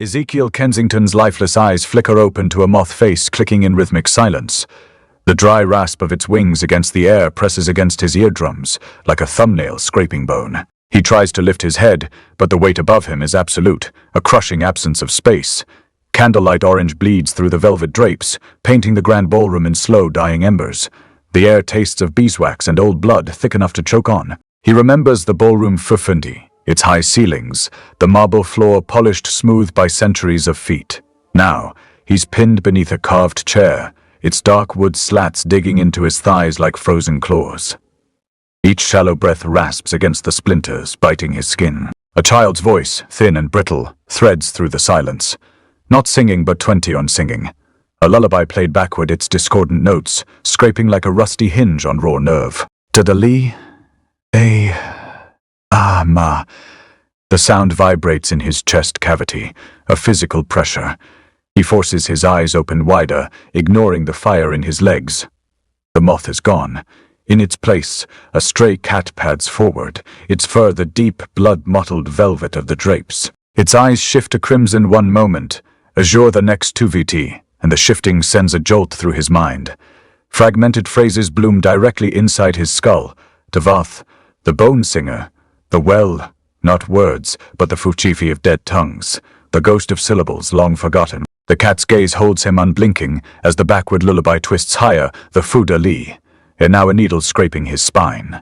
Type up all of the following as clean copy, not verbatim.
Ezekiel Kensington's lifeless eyes flicker open to a moth face clicking in rhythmic silence. The dry rasp of its wings against the air presses against his eardrums, like a thumbnail scraping bone. He tries to lift his head, but the weight above him is absolute, a crushing absence of space. Candlelight orange bleeds through the velvet drapes, painting the grand ballroom in slow dying embers. The air tastes of beeswax and old blood thick enough to choke on. He remembers the ballroom fuffundi, its high ceilings, the marble floor polished smooth by centuries of feet. Now, he's pinned beneath a carved chair, its dark wood slats digging into his thighs like frozen claws. Each shallow breath rasps against the splinters, biting his skin. A child's voice, thin and brittle, threads through the silence. Not singing, but 20 on singing. A lullaby played backward, its discordant notes, scraping like a rusty hinge on raw nerve. Dadali, ma. The sound vibrates in his chest cavity, a physical pressure. He forces his eyes open wider, ignoring the fire in his legs. The moth is gone. In its place, a stray cat pads forward, its fur the deep, blood-mottled velvet of the drapes. Its eyes shift to crimson one moment, azure the next to VT, and the shifting sends a jolt through his mind. Fragmented phrases bloom directly inside his skull. Tavath, the bone singer, the well, not words, but the fuchifi of dead tongues, the ghost of syllables long forgotten. The cat's gaze holds him unblinking as the backward lullaby twists higher, the Fudali, and now a needle scraping his spine.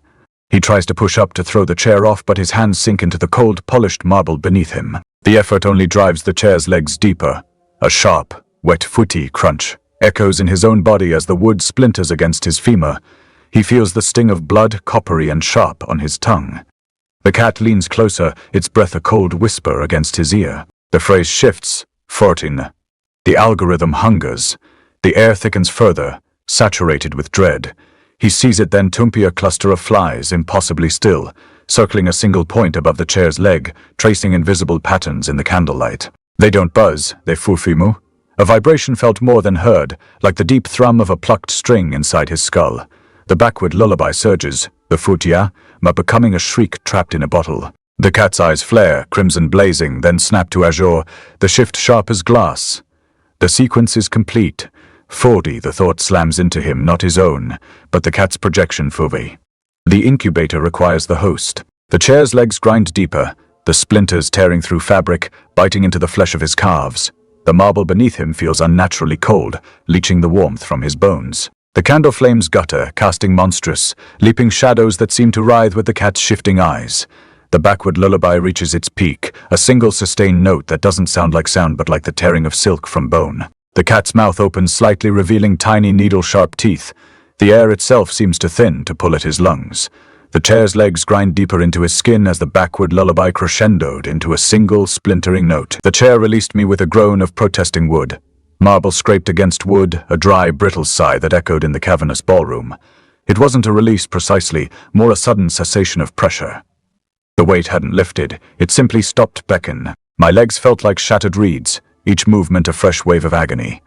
He tries to push up to throw the chair off, but his hands sink into the cold, polished marble beneath him. The effort only drives the chair's legs deeper. A sharp, wet footy crunch echoes in his own body as the wood splinters against his femur. He feels the sting of blood, coppery and sharp, on his tongue. The cat leans closer, its breath a cold whisper against his ear. The phrase shifts, Fortin. The algorithm hungers. The air thickens further, saturated with dread. He sees it then tumpi, a cluster of flies, impossibly still, circling a single point above the chair's leg, tracing invisible patterns in the candlelight. They don't buzz, they fufimu. A vibration felt more than heard, like the deep thrum of a plucked string inside his skull. The backward lullaby surges, the futia, becoming a shriek trapped in a bottle. The cat's eyes flare, crimson blazing, then snap to azure, the shift sharp as glass. The sequence is complete. 40, the thought slams into him, not his own, but the cat's projection fuvi. The incubator requires the host. The chair's legs grind deeper, the splinters tearing through fabric, biting into the flesh of his calves. The marble beneath him feels unnaturally cold, leaching the warmth from his bones. The candle flames gutter, casting monstrous, leaping shadows that seem to writhe with the cat's shifting eyes. The backward lullaby reaches its peak, a single sustained note that doesn't sound like sound but like the tearing of silk from bone. The cat's mouth opens slightly, revealing tiny needle-sharp teeth. The air itself seems to thin, to pull at his lungs. The chair's legs grind deeper into his skin as the backward lullaby crescendoed into a single, splintering note. The chair released me with a groan of protesting wood. Marble scraped against wood, a dry, brittle sigh that echoed in the cavernous ballroom. It wasn't a release precisely, more a sudden cessation of pressure. The weight hadn't lifted, it simply stopped beckon. My legs felt like shattered reeds, each movement a fresh wave of agony.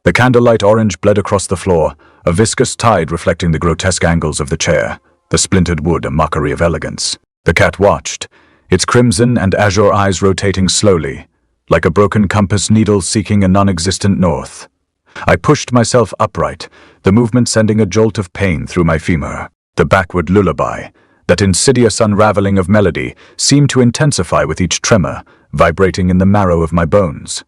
The candlelight orange bled across the floor, a viscous tide reflecting the grotesque angles of the chair, the splintered wood a mockery of elegance. The cat watched, its crimson and azure eyes rotating slowly, like a broken compass needle seeking a non-existent north. I pushed myself upright, the movement sending a jolt of pain through my femur. The backward lullaby, that insidious unraveling of melody, seemed to intensify with each tremor, vibrating in the marrow of my bones.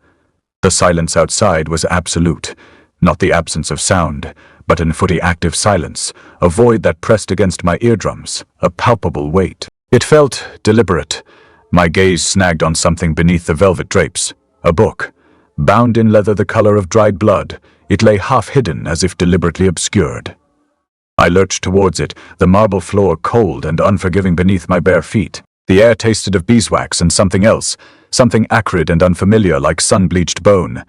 The silence outside was absolute, not the absence of sound, but an footy active silence, a void that pressed against my eardrums, a palpable weight. It felt deliberate. My gaze snagged on something beneath the velvet drapes, a book. Bound in leather the color of dried blood, it lay half hidden as if deliberately obscured. I lurched towards it, the marble floor cold and unforgiving beneath my bare feet. The air tasted of beeswax and something else, something acrid and unfamiliar like sun-bleached bone.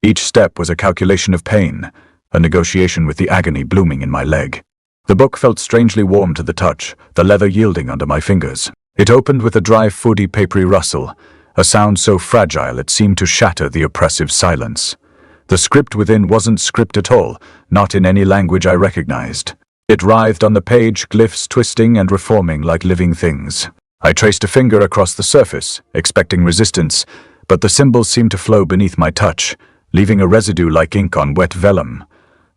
Each step was a calculation of pain, a negotiation with the agony blooming in my leg. The book felt strangely warm to the touch, the leather yielding under my fingers. It opened with a dry, foody, papery rustle, a sound so fragile it seemed to shatter the oppressive silence. The script within wasn't script at all, not in any language I recognized. It writhed on the page, glyphs twisting and reforming like living things. I traced a finger across the surface, expecting resistance, but the symbols seemed to flow beneath my touch, leaving a residue like ink on wet vellum.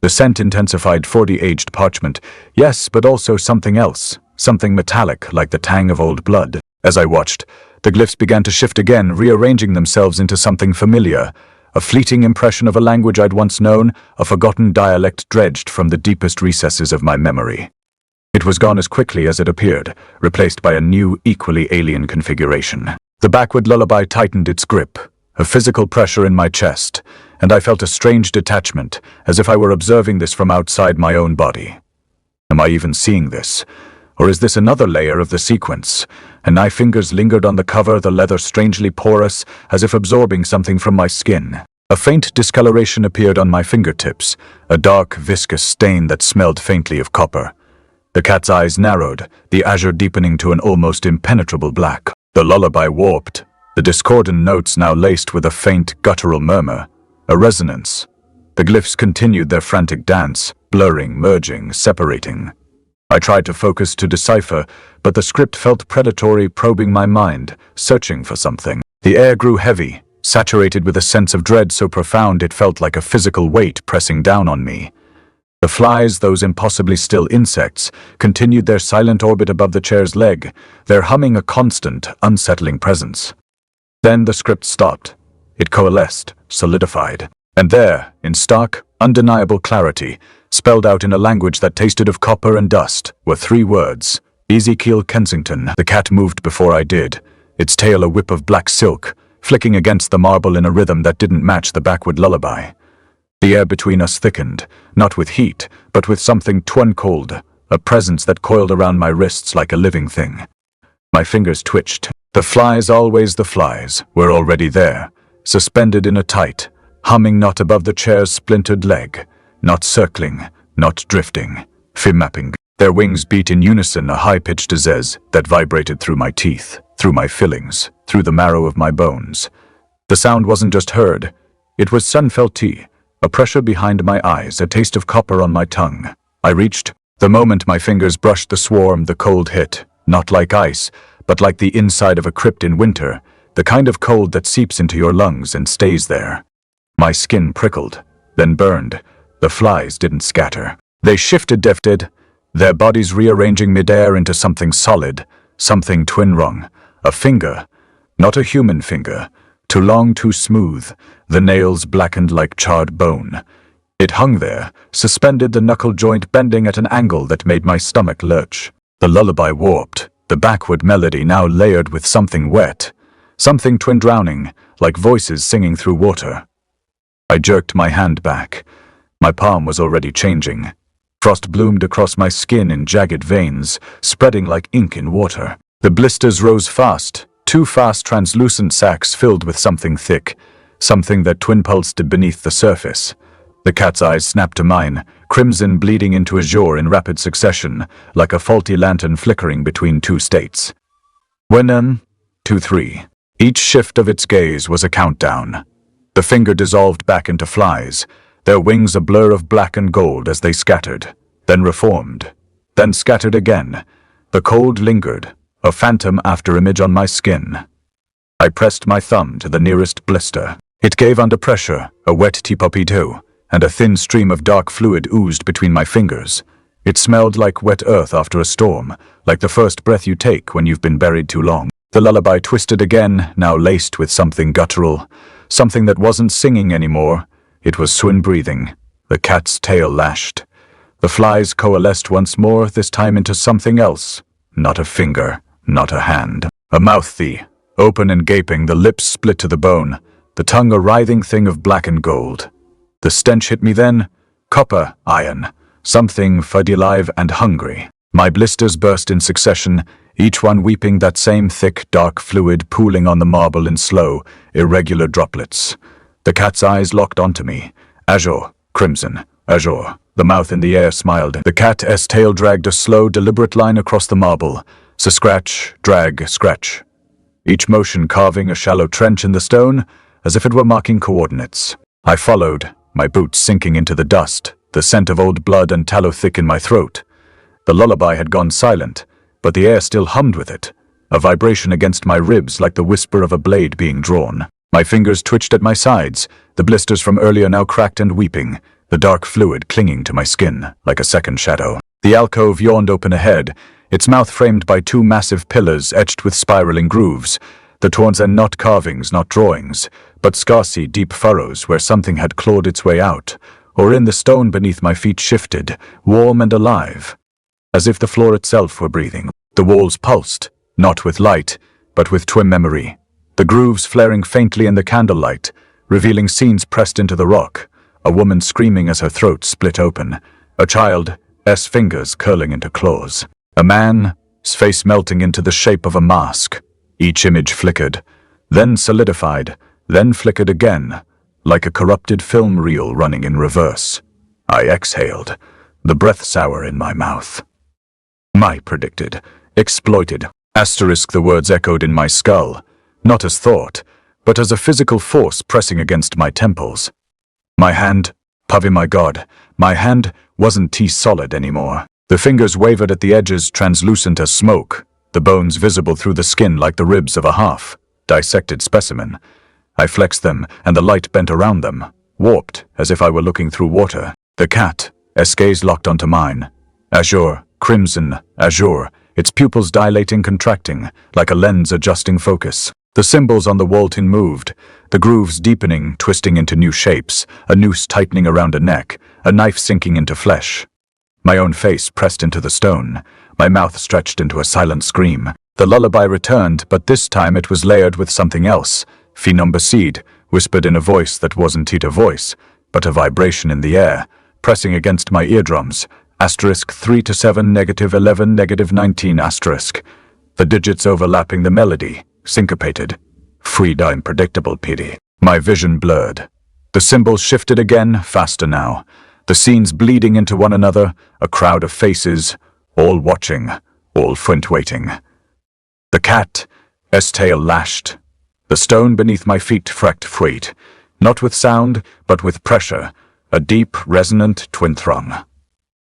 The scent intensified 40-aged parchment, yes, but also something else, something metallic like the tang of old blood. As I watched, the glyphs began to shift again, rearranging themselves into something familiar, a fleeting impression of a language I'd once known, a forgotten dialect dredged from the deepest recesses of my memory. It was gone as quickly as it appeared, replaced by a new, equally alien configuration. The backward lullaby tightened its grip, a physical pressure in my chest, and I felt a strange detachment, as if I were observing this from outside my own body. Am I even seeing this? Or is this another layer of the sequence? And my fingers lingered on the cover, the leather strangely porous, as if absorbing something from my skin. A faint discoloration appeared on my fingertips, a dark, viscous stain that smelled faintly of copper. The cat's eyes narrowed, the azure deepening to an almost impenetrable black. The lullaby warped, the discordant notes now laced with a faint, guttural murmur, a resonance. The glyphs continued their frantic dance, blurring, merging, separating. I tried to focus to decipher, but the script felt predatory, probing my mind, searching for something. The air grew heavy, saturated with a sense of dread so profound it felt like a physical weight pressing down on me. The flies, those impossibly still insects, continued their silent orbit above the chair's leg, their humming a constant, unsettling presence. Then the script stopped. It coalesced, solidified. And there, in stark, undeniable clarity, spelled out in a language that tasted of copper and dust, were 3 words. Ezekiel Kensington. The cat moved before I did, its tail a whip of black silk, flicking against the marble in a rhythm that didn't match the backward lullaby. The air between us thickened, not with heat, but with something cold, a presence that coiled around my wrists like a living thing. My fingers twitched. The flies, always the flies, were already there, suspended in a tight, humming knot above the chair's splintered leg, not circling, not drifting, mapping. Their wings beat in unison, a high-pitched zez that vibrated through my teeth, through my fillings, through the marrow of my bones. The sound wasn't just heard, it was sunfelty, a pressure behind my eyes, a taste of copper on my tongue. I reached. The moment my fingers brushed the swarm, the cold hit, not like ice, but like the inside of a crypt in winter, the kind of cold that seeps into your lungs and stays there. My skin prickled, then burned. The flies didn't scatter. They shifted, their bodies rearranging midair into something solid, something twin-rung, a finger, not a human finger, too long, too smooth, the nails blackened like charred bone. It hung there, suspended, the knuckle joint bending at an angle that made my stomach lurch. The lullaby warped, the backward melody now layered with something wet, something twin-drowning, like voices singing through water. I jerked my hand back. My palm was already changing. Frost bloomed across my skin in jagged veins, spreading like ink in water. The blisters rose fast, 2 fast translucent sacs filled with something thick, something that twin-pulsed beneath the surface. The cat's eyes snapped to mine, crimson bleeding into azure in rapid succession, like a faulty lantern flickering between 2 states. 1, 2, 3. Each shift of its gaze was a countdown. The finger dissolved back into flies, their wings a blur of black and gold as they scattered, then reformed, then scattered again. The cold lingered, a phantom afterimage on my skin. I pressed my thumb to the nearest blister. It gave under pressure, a wet tipopito, and a thin stream of dark fluid oozed between my fingers. It smelled like wet earth after a storm, like the first breath you take when you've been buried too long. The lullaby twisted again, now laced with something guttural, something that wasn't singing anymore. It was swin-breathing. The cat's tail lashed. The flies coalesced once more, this time into something else. Not a finger, not a hand. A mouth, open and gaping, the lips split to the bone, the tongue a writhing thing of black and gold. The stench hit me then. Copper, iron, something fuddy alive and hungry. My blisters burst in succession, each one weeping that same thick, dark fluid pooling on the marble in slow, irregular droplets. The cat's eyes locked onto me. Azure, crimson, azure. The mouth in the air smiled. The cat's tail dragged a slow, deliberate line across the marble. So scratch, drag, scratch. Each motion carving a shallow trench in the stone, as if it were marking coordinates. I followed, my boots sinking into the dust, the scent of old blood and tallow thick in my throat. The lullaby had gone silent, but the air still hummed with it, a vibration against my ribs like the whisper of a blade being drawn. My fingers twitched at my sides, the blisters from earlier now cracked and weeping, the dark fluid clinging to my skin like a second shadow. The alcove yawned open ahead, its mouth framed by two massive pillars etched with spiraling grooves. The taunts and not carvings, not drawings, but scarcy deep furrows where something had clawed its way out, or in the stone beneath my feet shifted, warm and alive, as if the floor itself were breathing. The walls pulsed, not with light, but with twin memory, the grooves flaring faintly in the candlelight, revealing scenes pressed into the rock, a woman screaming as her throat split open, a child's fingers curling into claws, a man's face melting into the shape of a mask. Each image flickered, then solidified, then flickered again, like a corrupted film reel running in reverse. I exhaled, the breath sour in my mouth. My predicted, exploited, asterisk the words echoed in my skull, not as thought, but as a physical force pressing against my temples. My hand, Pavi my god, my hand wasn't solid anymore. The fingers wavered at the edges, translucent as smoke, the bones visible through the skin like the ribs of a half-dissected specimen. I flexed them, and the light bent around them, warped as if I were looking through water. The cat's gaze locked onto mine. Azure, crimson, azure, its pupils dilating, contracting, like a lens adjusting focus. The symbols on the wall-tin moved, the grooves deepening, twisting into new shapes, a noose tightening around a neck, a knife sinking into flesh. My own face pressed into the stone, my mouth stretched into a silent scream. The lullaby returned, but this time it was layered with something else. Phenombaseed, whispered in a voice that wasn't a voice, but a vibration in the air, pressing against my eardrums. Asterisk 3 to 7, negative 11, negative 19, asterisk. The digits overlapping the melody, syncopated. Freed unpredictable pity. My vision blurred. The symbols shifted again, faster now. The scenes bleeding into one another, a crowd of faces, all watching, all waiting. The cat's tail lashed. The stone beneath my feet fracked freight, not with sound, but with pressure, a deep, resonant twin throng.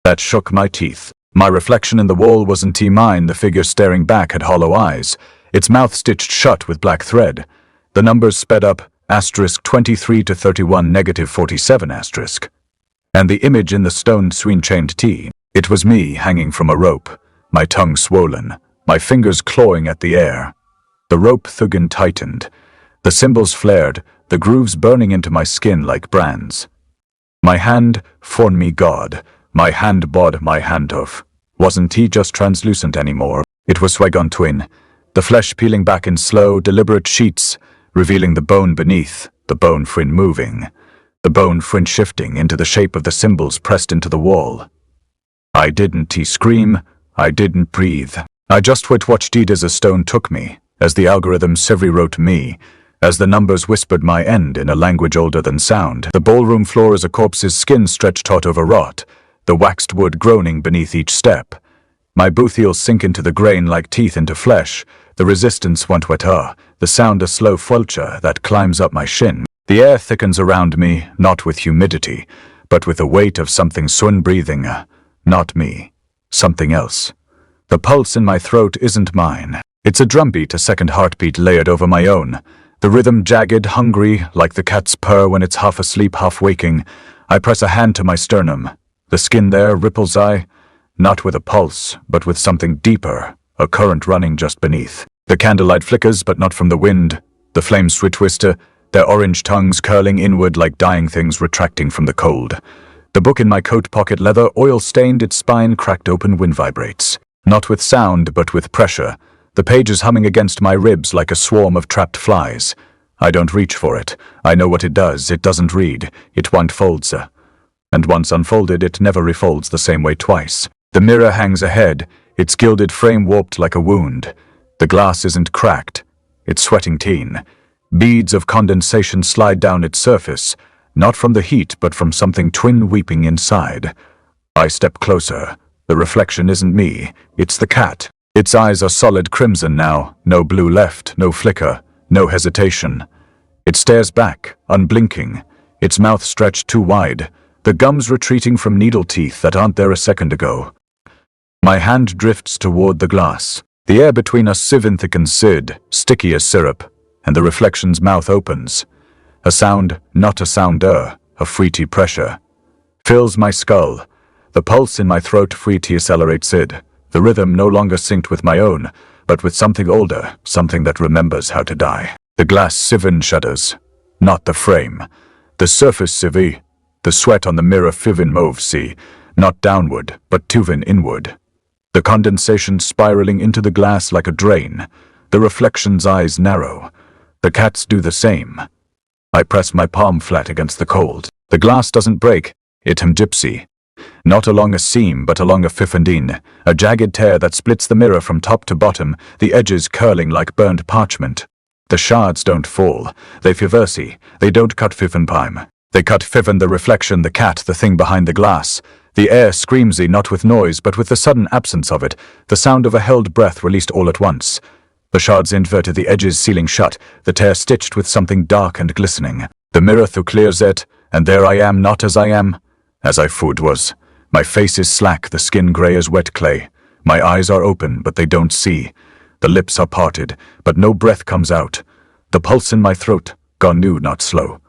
That shook my teeth. My reflection in the wall wasn't mine, the figure staring back had hollow eyes, its mouth stitched shut with black thread. The numbers sped up, asterisk 23 to 31, negative 47, asterisk. And the image in the stone swing-chained T. It was me hanging from a rope, my tongue swollen, my fingers clawing at the air. The rope thuggin tightened. The symbols flared, the grooves burning into my skin like brands. My hand, for me God, my hand bod, my hand of. Wasn't he just translucent anymore? It was Swagon twin, the flesh peeling back in slow, deliberate sheets, revealing the bone beneath, the bone frin moving. The bone fringe shifting into the shape of the symbols pressed into the wall. I didn't scream, I didn't breathe. I just watched as a stone took me, as the algorithm Sivri wrote me, as the numbers whispered my end in a language older than sound. The ballroom floor as a corpse's skin stretched taut over rot, the waxed wood groaning beneath each step. My boot heels sink into the grain like teeth into flesh, the resistance want the sound a slow fulcher that climbs up my shin. The air thickens around me, not with humidity, but with the weight of something sun breathing. Not me. Something else. The pulse in my throat isn't mine. It's a drumbeat, a second heartbeat layered over my own. The rhythm jagged, hungry, like the cat's purr when it's half asleep, half waking. I press a hand to my sternum. The skin there ripples not with a pulse, but with something deeper, a current running just beneath. The candlelight flickers, but not from the wind. The flames twister, their orange tongues curling inward like dying things retracting from the cold. The book in my coat pocket, leather oil-stained, its spine cracked open, wind vibrates. Not with sound, but with pressure. The pages humming against my ribs like a swarm of trapped flies. I don't reach for it. I know what it does. It doesn't read. It unfolds. And once unfolded, it never refolds the same way twice. The mirror hangs ahead, its gilded frame warped like a wound. The glass isn't cracked. It's sweating teen. Beads of condensation slide down its surface, not from the heat, but from something twin weeping inside. I step closer. The reflection isn't me, it's the cat. Its eyes are solid crimson now, no blue left, no flicker, no hesitation. It stares back, unblinking, its mouth stretched too wide, the gums retreating from needle teeth that aren't there a second ago. My hand drifts toward the glass. The air between us sieving thickens sticky as syrup. and the reflection's mouth opens. A sound, not a sounder, a fruity pressure, fills my skull. The pulse in my throat fruity accelerates it. The rhythm no longer synced with my own, but with something older, something that remembers how to die. The glass siven shudders, not the frame. The surface sivi, the sweat on the mirror fivin mauve see, not downward, but tuvin inward. The condensation spiraling into the glass like a drain. The reflection's eyes narrow. The cats do the same. I press my palm flat against the cold. The glass doesn't break, it gypsy. Not along a seam, but along a fifandine, a jagged tear that splits the mirror from top to bottom, the edges curling like burned parchment. The shards don't fall, they fiversi, they don't cut fifanpime. They cut fivan the reflection, the cat, the thing behind the glass. The air screamsy, not with noise, but with the sudden absence of it, the sound of a held breath released all at once. The shards inverted, the edges sealing shut, the tear stitched with something dark and glistening. The mirror through clears it, and there I am, not as I am, as I food was. My face is slack, the skin grey as wet clay. My eyes are open, but they don't see. The lips are parted, but no breath comes out. The pulse in my throat, gone new, not slow,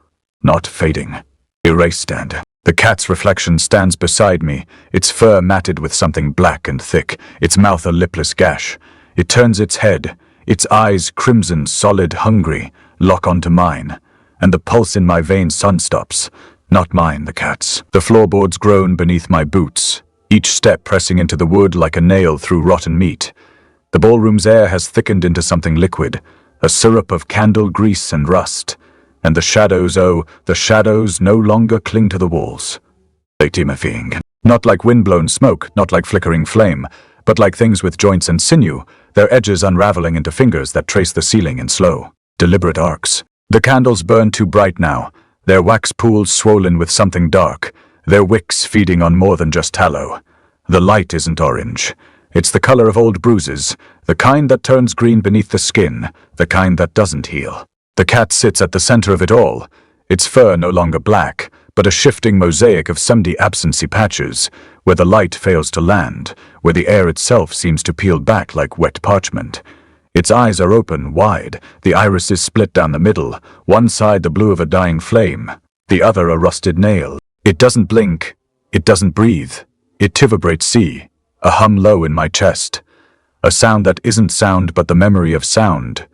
not fading, erased. And the cat's reflection stands beside me, its fur matted with something black and thick, its mouth a lipless gash. It turns its head, its eyes crimson, solid, hungry, lock onto mine, and the pulse in my veins stops. Not mine, the cat's. The floorboards groan beneath my boots, each step pressing into the wood like a nail through rotten meat. The ballroom's air has thickened into something liquid, a syrup of candle grease and rust. And the shadows, oh, the shadows no longer cling to the walls. They timifying. Not like wind-blown smoke, not like flickering flame, but like things with joints and sinew, their edges unraveling into fingers that trace the ceiling in slow, deliberate arcs. The candles burn too bright now, their wax pools swollen with something dark, their wicks feeding on more than just tallow. The light isn't orange. It's the color of old bruises, the kind that turns green beneath the skin, the kind that doesn't heal. The cat sits at the center of it all, its fur no longer black, but a shifting mosaic of somedy absency patches, where the light fails to land, where the air itself seems to peel back like wet parchment. Its eyes are open, wide, the iris is split down the middle, one side the blue of a dying flame, the other a rusted nail. It doesn't blink, it doesn't breathe, it vibrates see, a hum low in my chest. A sound that isn't sound but the memory of sound,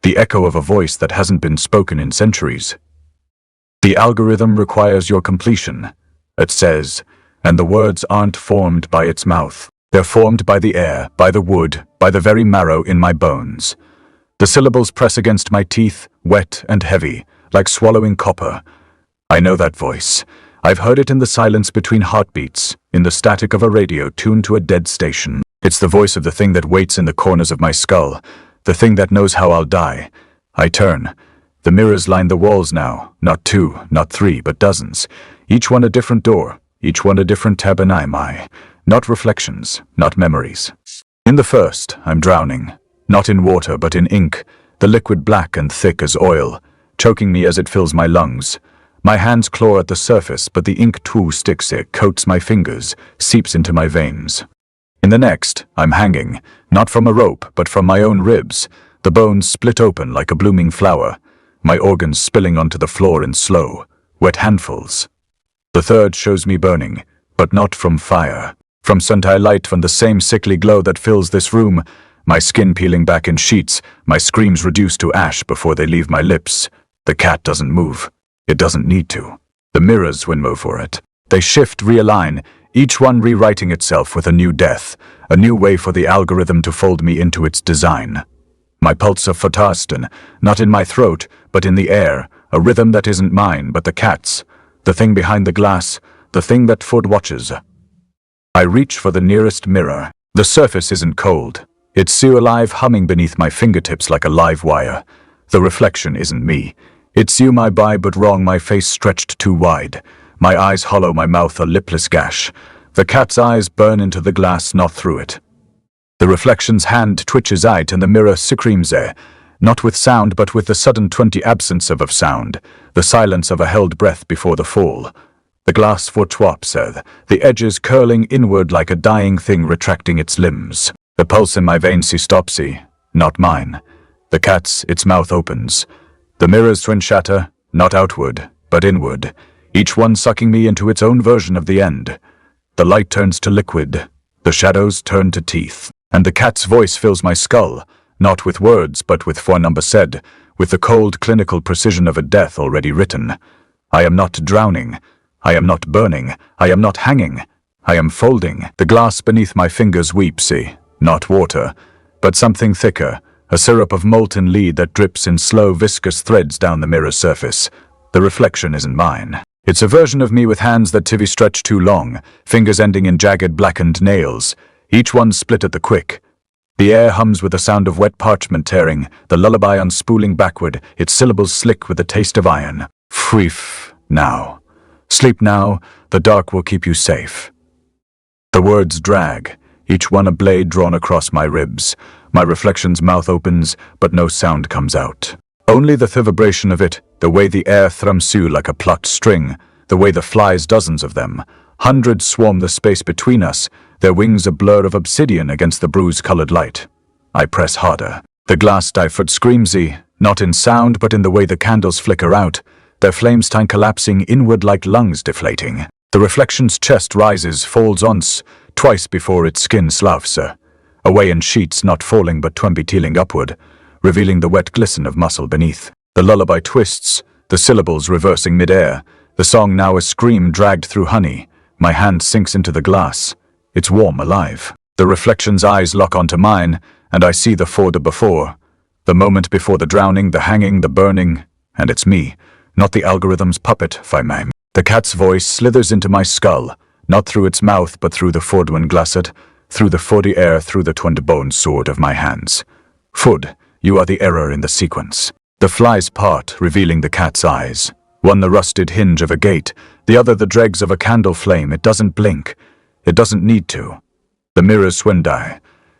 the echo of a voice that hasn't been spoken in centuries. The algorithm requires your completion, it says, and the words aren't formed by its mouth. They're formed by the air, by the wood, by the very marrow in my bones. The syllables press against my teeth, wet and heavy, like swallowing copper. I know that voice. I've heard it in the silence between heartbeats, in the static of a radio tuned to a dead station. It's the voice of the thing that waits in the corners of my skull, the thing that knows how I'll die. I turn. The mirrors line the walls now, not 2, not 3, but dozens. Each one a different door, each one a different tabernae. Not reflections, not memories. In the first, I'm drowning. Not in water, but in ink, the liquid black and thick as oil, choking me as it fills my lungs. My hands claw at the surface, but the ink too sticks it, coats my fingers, seeps into my veins. In the next, I'm hanging, not from a rope, but from my own ribs, the bones split open like a blooming flower, my organs spilling onto the floor in slow, wet handfuls. The third shows me burning, but not from fire. From suntai light, from the same sickly glow that fills this room, my skin peeling back in sheets, my screams reduced to ash before they leave my lips. The cat doesn't move. It doesn't need to. The mirrors windmill for it. They shift, realign, each one rewriting itself with a new death, a new way for the algorithm to fold me into its design. My pulse of Fataston, not in my throat, but in the air, a rhythm that isn't mine, but the cat's, the thing behind the glass, the thing that Ford watches. I reach for the nearest mirror. The surface isn't cold. It's still alive, humming beneath my fingertips like a live wire. The reflection isn't me. It's you, my by but wrong, my face stretched too wide. My eyes hollow, my mouth a lipless gash. The cat's eyes burn into the glass, not through it. The reflection's hand twitches out and the mirror screams not with sound but with the sudden 20 absence of sound, the silence of a held breath before the fall. The glass fortwaps, the edges curling inward like a dying thing retracting its limbs. The pulse in my veins stopsy, not mine. The cat's, its mouth opens. The mirrors twin shatter, not outward, but inward, each one sucking me into its own version of the end. The light turns to liquid, the shadows turn to teeth, and the cat's voice fills my skull, not with words, but with four-number said, with the cold, clinical precision of a death already written. I am not drowning. I am not burning. I am not hanging. I am folding. The glass beneath my fingers weepsy, not water, but something thicker, a syrup of molten lead that drips in slow, viscous threads down the mirror's surface. The reflection isn't mine. It's a version of me with hands that Tivy stretched too long, fingers ending in jagged, blackened nails, each one split at the quick. The air hums with the sound of wet parchment tearing, the lullaby unspooling backward, its syllables slick with the taste of iron. Freef now. Sleep now, the dark will keep you safe. The words drag, each one a blade drawn across my ribs. My reflection's mouth opens, but no sound comes out. Only the vibration of it, the way the air thrums you like a plucked string, the way the flies, dozens of them, hundreds swarm the space between us, their wings a blur of obsidian against the bruise-colored light. I press harder. The glass foot screamsy, not in sound but in the way the candles flicker out, their flames time collapsing inward like lungs deflating. The reflection's chest rises, folds once, twice before its skin sloughs, away in sheets not falling but tealing upward, revealing the wet glisten of muscle beneath. The lullaby twists, the syllables reversing mid-air, the song now a scream dragged through honey. My hand sinks into the glass. It's warm, alive. The reflection's eyes lock onto mine, and I see the forder before. The moment before the drowning, the hanging, the burning, and it's me, not the algorithm's puppet, if I may. The cat's voice slithers into my skull, not through its mouth but through the Fordwin glasset, through the fordy air, through the twinned bone sword of my hands. Fud, you are the error in the sequence. The flies part, revealing the cat's eyes. One the rusted hinge of a gate, the other the dregs of a candle flame. It doesn't blink. It doesn't need to. The mirrors swindie.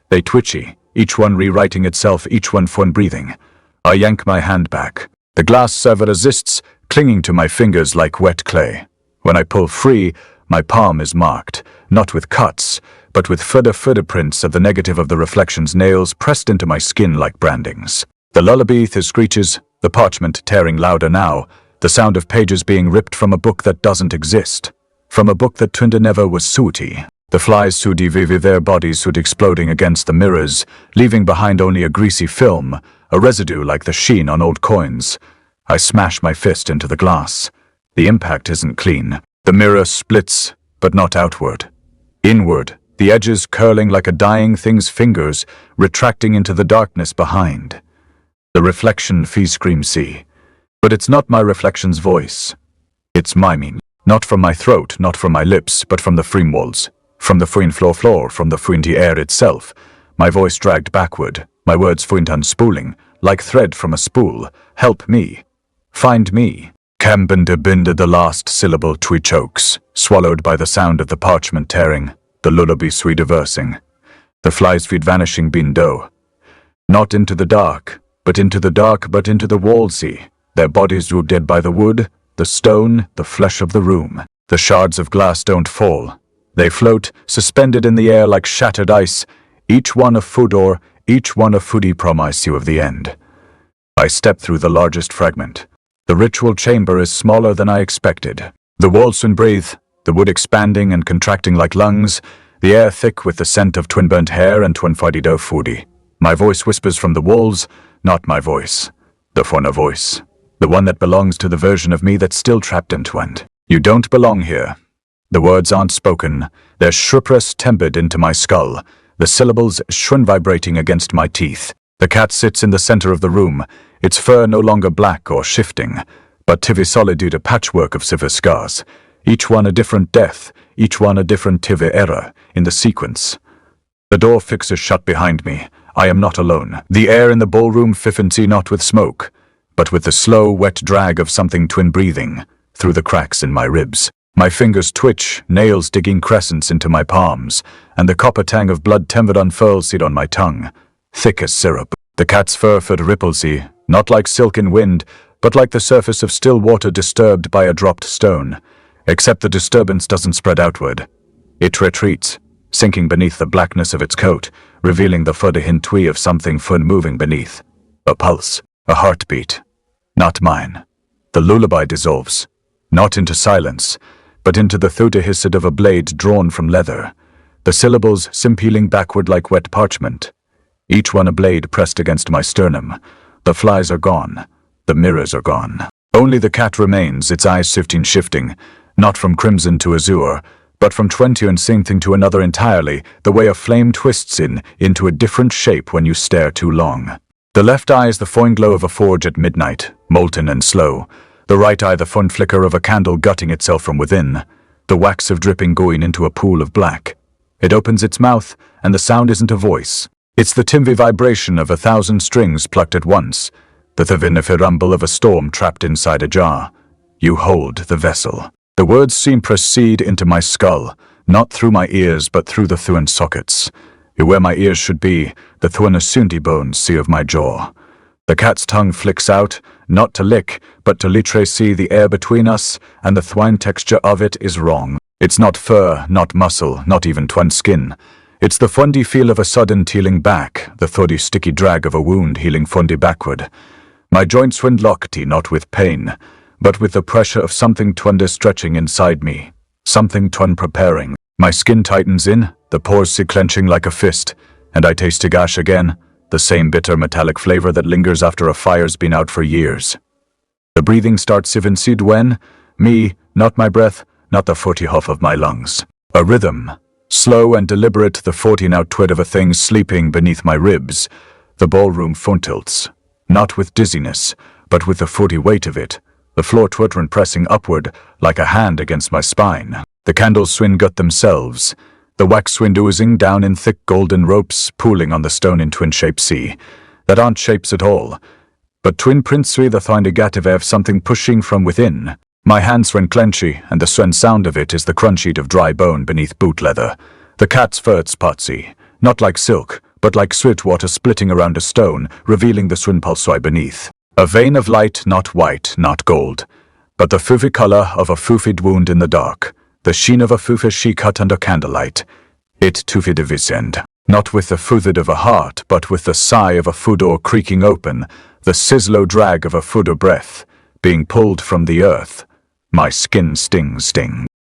They twitchy, each one rewriting itself, each one fun breathing. I yank my hand back. The glass server resists, clinging to my fingers like wet clay. When I pull free, my palm is marked, not with cuts, but with further prints of the negative of the reflection's nails pressed into my skin like brandings. The lullaby screeches, the parchment tearing louder now, the sound of pages being ripped from a book that doesn't exist, from a book that Twinder never was suiti. The flies sudi vivi their bodies sud exploding against the mirrors, leaving behind only a greasy film, a residue like the sheen on old coins. I smash my fist into the glass. The impact isn't clean. The mirror splits, but not outward. Inward, the edges curling like a dying thing's fingers, retracting into the darkness behind. The reflection screams see. But it's not my reflection's voice. It's miming. Not from my throat, not from my lips, but from the frame walls. From the fuin floor, from the fuinty air itself. My voice dragged backward, my words fuint unspooling, like thread from a spool. Help me. Find me. Cambinda the last syllable chokes, swallowed by the sound of the parchment tearing, the lullaby sweet versing. The flies feed vanishing bindo. Not into the dark, but into the wallsy. Their bodies drew dead by the wood, the stone, the flesh of the room. The shards of glass don't fall. They float, suspended in the air like shattered ice, each one a fudor, each one a foodie promise you of the end. I step through the largest fragment. The ritual chamber is smaller than I expected. The walls soon breathe, the wood expanding and contracting like lungs, the air thick with the scent of twin-burnt hair and twin-fidido foodie. My voice whispers from the walls, not my voice. The fauna voice. The one that belongs to the version of me that's still trapped in Twend. You don't belong here. The words aren't spoken. They're shripress tempered into my skull, the syllables shrin vibrating against my teeth. The cat sits in the center of the room, its fur no longer black or shifting, but tivy solitude a patchwork of silver scars, each one a different death, each one a different tivy era, in the sequence. The door fixes shut behind me. I am not alone. The air in the ballroom fiffancy not with smoke, but with the slow, wet drag of something twin breathing, through the cracks in my ribs. My fingers twitch, nails digging crescents into my palms, and the copper tang of blood tempered unfurls on my tongue, thick as syrup. The cat's fur ripplesy, not like silken wind, but like the surface of still water disturbed by a dropped stone, except the disturbance doesn't spread outward. It retreats, sinking beneath the blackness of its coat, revealing the further hintui of something fun moving beneath. A pulse, a heartbeat. Not mine. The lullaby dissolves, not into silence, but into the thuda hissed of a blade drawn from leather, the syllables simpealing backward like wet parchment. Each one a blade pressed against my sternum. The flies are gone. The mirrors are gone. Only the cat remains, its eyes shifting, not from crimson to azure, but from 20 and something to another entirely, the way a flame twists into a different shape when you stare too long. The left eye is the fine glow of a forge at midnight, molten and slow. The right eye the fun flicker of a candle gutting itself from within, the wax of dripping going into a pool of black. It opens its mouth, and the sound isn't a voice. It's the timby vibration of 1,000 strings plucked at once, the thavinifer rumble of a storm trapped inside a jar. You hold the vessel. The words seem proceed into my skull, not through my ears but through the thuan sockets. Where my ears should be, the thuan asundi bones see of my jaw. The cat's tongue flicks out, not to lick, but to litre see the air between us, and the thwine texture of it is wrong. It's not fur, not muscle, not even twan skin. It's the fundy feel of a sudden tealing back, the thuddy sticky drag of a wound healing fundy backward. My joints windlockety not with pain, but with the pressure of something twunder stretching inside me, something twun preparing. My skin tightens in, the pores see clenching like a fist, and I taste gash again, the same bitter metallic flavor that lingers after a fire's been out for years. The breathing starts even seed when, me, not my breath, not the 40 huff of my lungs. A rhythm, slow and deliberate, the 40 now twit of a thing sleeping beneath my ribs. The ballroom phone tilts, not with dizziness, but with the 40 weight of it, the floor twittering pressing upward like a hand against my spine. The candles swing gut themselves, the wax wind oozing down in thick golden ropes pooling on the stone in twin shape sea, that aren't shapes at all, but twin printsui the thindigative something pushing from within. My hands swing clenchy, and the swen sound of it is the crunch of dry bone beneath boot leather. The cat's fur's potsy, not like silk, but like sweet water splitting around a stone, revealing the swin pulsoi beneath. A vein of light, not white, not gold, but the foofy color of a foofied wound in the dark, the sheen of a foofy she cut under candlelight. It tufid of his end, not with the fooded of a heart, but with the sigh of a foodor creaking open, the sizzlo drag of a foodor breath, being pulled from the earth. My skin sting,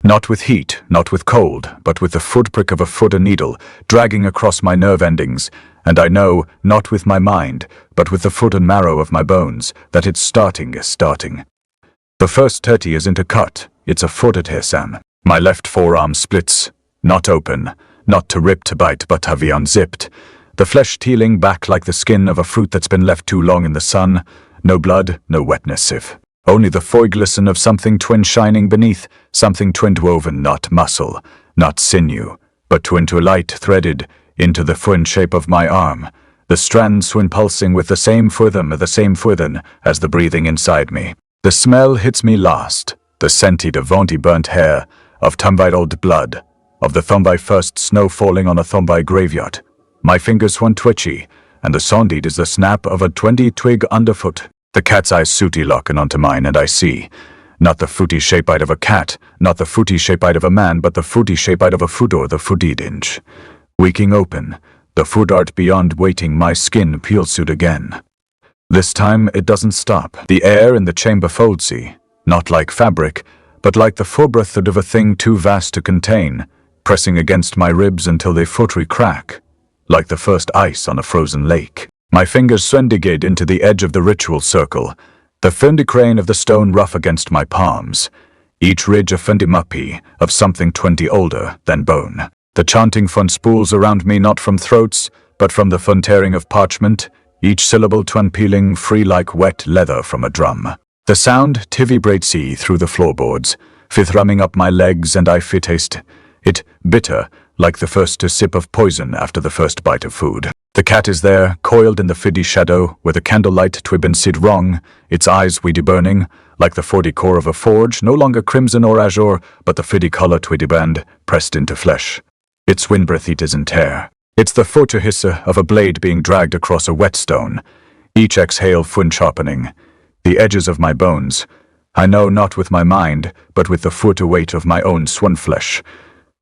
not with heat, not with cold, but with the footprick of a fooder needle, dragging across my nerve endings, and I know, not with my mind, but with the foot and marrow of my bones, that it's starting. The first 30 isn't a cut, it's a footed hesam. My left forearm splits, not open, not to rip to bite, but to be unzipped. The flesh tealing back like the skin of a fruit that's been left too long in the sun. No blood, no wetness sieve. Only the foy glisten of something twin shining beneath, something twin woven, not muscle, not sinew, but twin to light threaded into the twin shape of my arm, the strands twin pulsing with the same furthen as the breathing inside me. The smell hits me last, the scented of vaunty burnt hair, of Thumbai old blood, of the Thumbai first snow falling on a Thumbai graveyard. My fingers swung twitchy, and the sounded is the snap of a 20 twig underfoot. The cat's eyes sooty locking onto mine, and I see, not the footy shape out of a cat, not the footy shape out of a man, but the footy shape out of a foodor, the foodidinge. Weaking open, the food art beyond waiting, my skin peels suit again. This time it doesn't stop. The air in the chamber foldsy, not like fabric, but like the forebreath of a thing too vast to contain, pressing against my ribs until they footry crack, like the first ice on a frozen lake. My fingers swendigate into the edge of the ritual circle, the crane of the stone rough against my palms, each ridge a fundimuppy of something 20 older than bone. The chanting fun spools around me not from throats, but from the fun tearing of parchment, each syllable twin peeling free like wet leather from a drum. The sound vibrates through the floorboards, thrumming up my legs, and I taste it bitter, like the first sip of poison after the first bite of food. The cat is there, coiled in the fiddy shadow, where the candlelight twibben sid wrong, its eyes weedy burning, like the 40 core of a forge, no longer crimson or azure, but the fiddy color twiddy band, pressed into flesh. Its windbreath it isn't hair. It's the photo hissa of a blade being dragged across a whetstone, each exhale fun sharpening. The edges of my bones, I know not with my mind, but with the foot weight of my own swan flesh,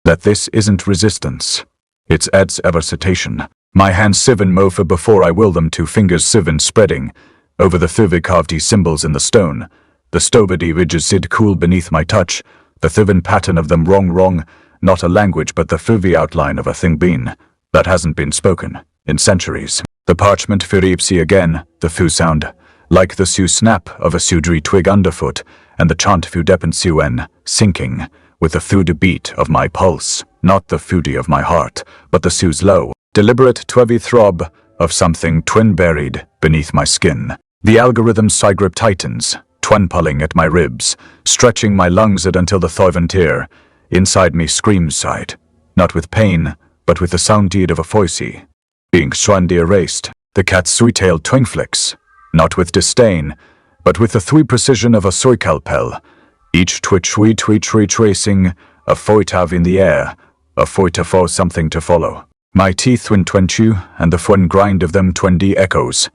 that this isn't resistance. It's ad's eversitation. My hands siven mofa before I will them, 2 fingers siven spreading over the thuvi carved symbols in the stone. The stobody ridges sid cool beneath my touch, the thuvin pattern of them wrong, not a language but the thuvi outline of a thing been, that hasn't been spoken, in centuries. The parchment firipsi again, the thu sound, like the su snap of a sudri twig underfoot, and the chant fu depen suen, sinking, with the thud beat of my pulse, not the thudi of my heart, but the su's low, deliberate twevi throb of something twin buried beneath my skin. The algorithm sigrip tightens, twin pulling at my ribs, stretching my lungs at until the thoiven tear. Inside me screams side, not with pain, but with the sound deed of a foisey, being swandi erased. The cat's sweet-tailed twing flicks, not with disdain, but with the three precision of a soikalpel, each twitch we tracing a foitav in the air, a foitafo something to follow. My teeth twin twenchu, and the fun grind of them 20 echoes,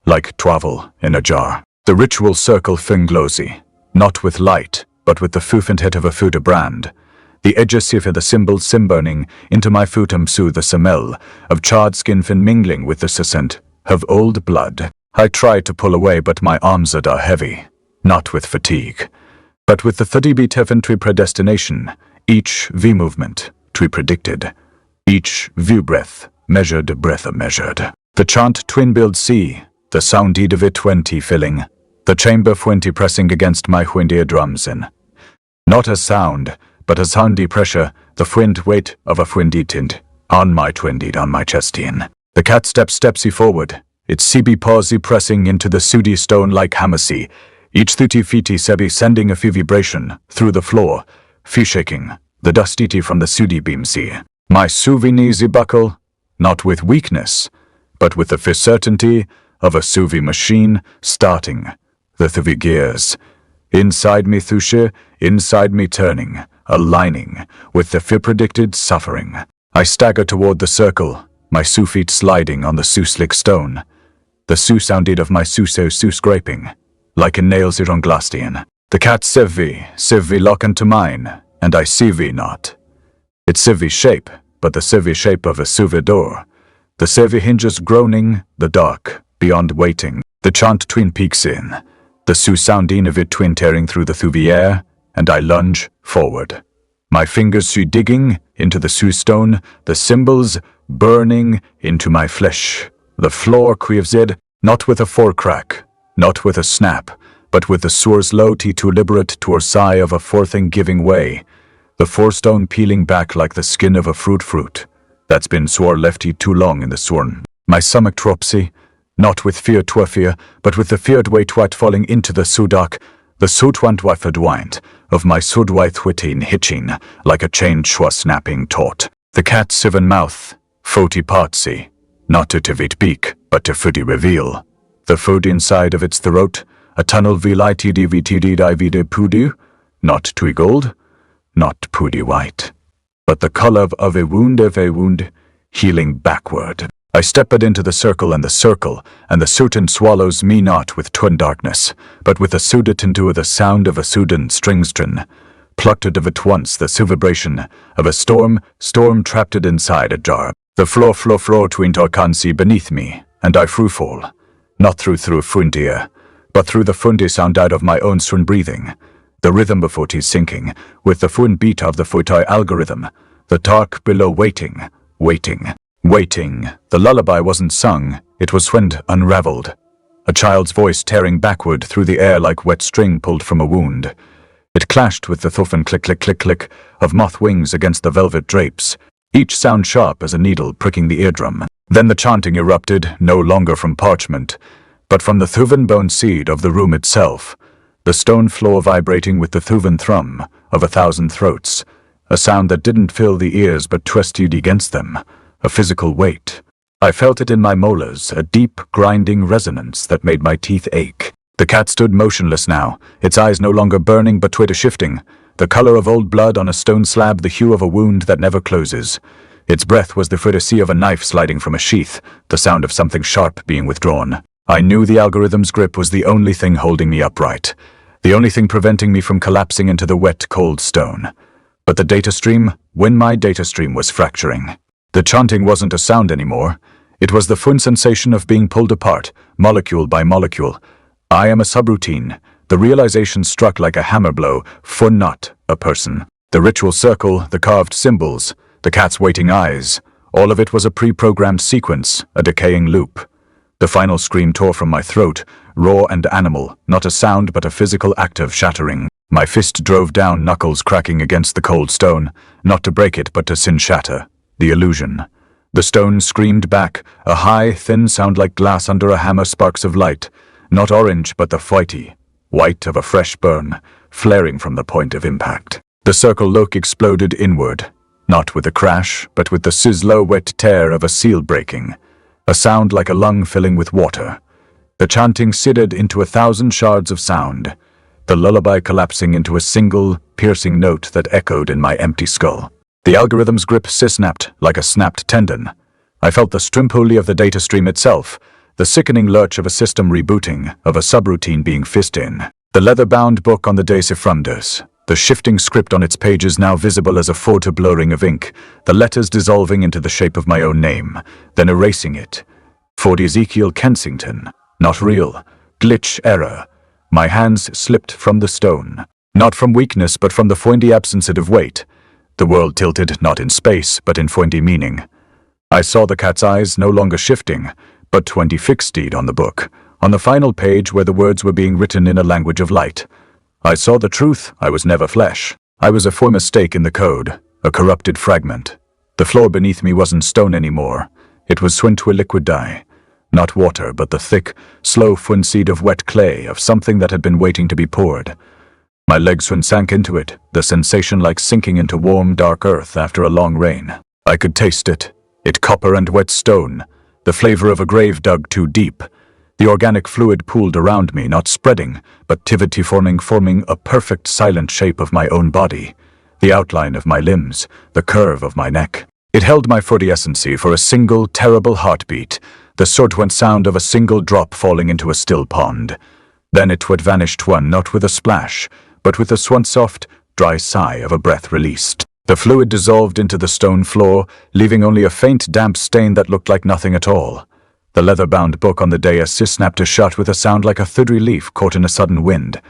like travel in a jar. The ritual circle finglosy, not with light, but with the fufant hit of a futa brand. The edges sifa the symbol burning into my futum su the smell of charred skin fin mingling with the scent of old blood. I try to pull away, but my arms are heavy, not with fatigue, but with the 30 beat heaven to predestination, each V movement to predicted, each view breath measured. The chant twin build C, the sound deed of it 20 filling, the chamber 20 pressing against my wind eardrums in. Not a sound, but a soundy pressure, the wind weight of a windy tint, on my twin deed on my chestin. The cat stepsy forward, its CB pausey pressing into the sudi stone like hamacy, each 30 feet sebi sending a few vibration through the floor, fee shaking, the dustity from the sudi beam see. My suvinizi buckle, not with weakness, but with the certainty of a suvi machine starting, the thuvi gears. Inside me thushe, inside me turning, aligning with the fear predicted suffering. I stagger toward the circle, my su feet sliding on the su slick stone. The su sounded of my su scraping, like a nails on glastian. The cat sivvi lock into mine, and I sivi not. It's sivvi shape, but the sivvi shape of a suvi door. The sivvi hinges groaning, the dark, beyond waiting. The chant twin peaks in, the su sounding of it twin tearing through the thuvi air, and I lunge forward. My fingers su digging into the su stone, the symbols burning into my flesh. The floor quivzed, not with a forecrack, not with a snap, but with the sour's low to liberate to sigh of a forthing giving way. The forestone peeling back like the skin of a fruit that's been swore lefty too long in the sworn. My stomach tropsy, not with fear twefear, but with the feared way twat falling into the sudak, the sutwant wifadwind of my sudwai thwitin hitching like a chain schwa snapping taut. The cat's siven mouth, foti partsy, not to tivit beak, but to fudi reveal. The food inside of its throat, a tunnel vilitdvtd divide pudu, not tui gold, not pudi white, but the color of a wound, healing backward. I stepped into the circle, and the suitin swallows me not with twin darkness, but with a suditin to the sound of a sudin stringstrin, plucked of at once the vibration of a storm trapped inside a jar. The floor twin torkansi beneath me, and I fall, not through fundia, but through the fundi sound out of my own swin breathing, the rhythm before tis sinking, with the fun beat of the futai algorithm, the dark below waiting. The lullaby wasn't sung, it was wind unraveled. A child's voice tearing backward through the air like wet string pulled from a wound. It clashed with the thuffin click of moth wings against the velvet drapes, each sound sharp as a needle pricking the eardrum. Then the chanting erupted, no longer from parchment, but from the thuvan bone seed of the room itself, the stone floor vibrating with the thuvan thrum of 1,000 throats, a sound that didn't fill the ears but twisted against them, a physical weight. I felt it in my molars, a deep, grinding resonance that made my teeth ache. The cat stood motionless now, its eyes no longer burning but twitter shifting, the color of old blood on a stone slab, the hue of a wound that never closes. Its breath was the furicy of a knife sliding from a sheath, the sound of something sharp being withdrawn. I knew the algorithm's grip was the only thing holding me upright, the only thing preventing me from collapsing into the wet, cold stone. But when my data stream was fracturing. The chanting wasn't a sound anymore, It was the fun sensation of being pulled apart, molecule by molecule. I am a subroutine. The realization struck like a hammer blow, fun not a person. The ritual circle, the carved symbols, the cat's waiting eyes, all of it was a pre-programmed sequence, a decaying loop. The final scream tore from my throat, raw and animal, not a sound but a physical act of shattering. My fist drove down, knuckles cracking against the cold stone, not to break it but to sin shatter. The illusion. The stone screamed back, a high, thin sound like glass under a hammer, sparks of light. Not orange but the whitey, white of a fresh burn, flaring from the point of impact. The circle lock exploded inward, not with a crash, but with the sizzler wet tear of a seal breaking. A sound like a lung filling with water. The chanting siddered into 1,000 shards of sound, the lullaby collapsing into a single, piercing note that echoed in my empty skull. The algorithm's grip snapped like a snapped tendon. I felt the Stromboli of the data stream itself, the sickening lurch of a system rebooting, of a subroutine being fisted in. The leather-bound book on the decifranders, the shifting script on its pages now visible as a photo blurring of ink, the letters dissolving into the shape of my own name, then erasing it. For Ezekiel Kensington. Not real. Glitch error. My hands slipped from the stone. Not from weakness, but from the foindy absence of weight. The world tilted not in space, but in foindy meaning. I saw the cat's eyes no longer shifting, but 20 fixed on the book, on the final page where the words were being written in a language of light. I saw the truth. I was never flesh. I was a faux mistake in the code, a corrupted fragment. The floor beneath me wasn't stone anymore. It was swint to a liquid dye. Not water, but the thick, slow seed of wet clay, of something that had been waiting to be poured. My legs sank into it, the sensation like sinking into warm, dark earth after a long rain. I could taste it. It copper and wet stone, the flavor of a grave dug too deep. The organic fluid pooled around me, not spreading, but forming a perfect silent shape of my own body, the outline of my limbs, the curve of my neck. It held my essency for a single, terrible heartbeat, the sort sound of a single drop falling into a still pond. Then it would vanish not with a splash, but with a soft, dry sigh of a breath released. The fluid dissolved into the stone floor, leaving only a faint, damp stain that looked like nothing at all. The leather-bound book on the dais snapped shut with a sound like a thudry leaf caught in a sudden wind.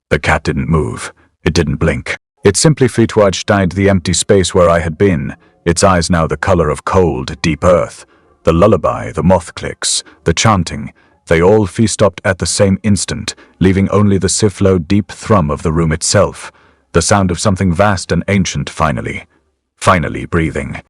The cat didn't move. It didn't blink. It simply died the empty space where I had been, its eyes now the color of cold, deep earth. The lullaby, the moth clicks, the chanting, they all stopped at the same instant, leaving only the sifflow deep thrum of the room itself, the sound of something vast and ancient finally breathing.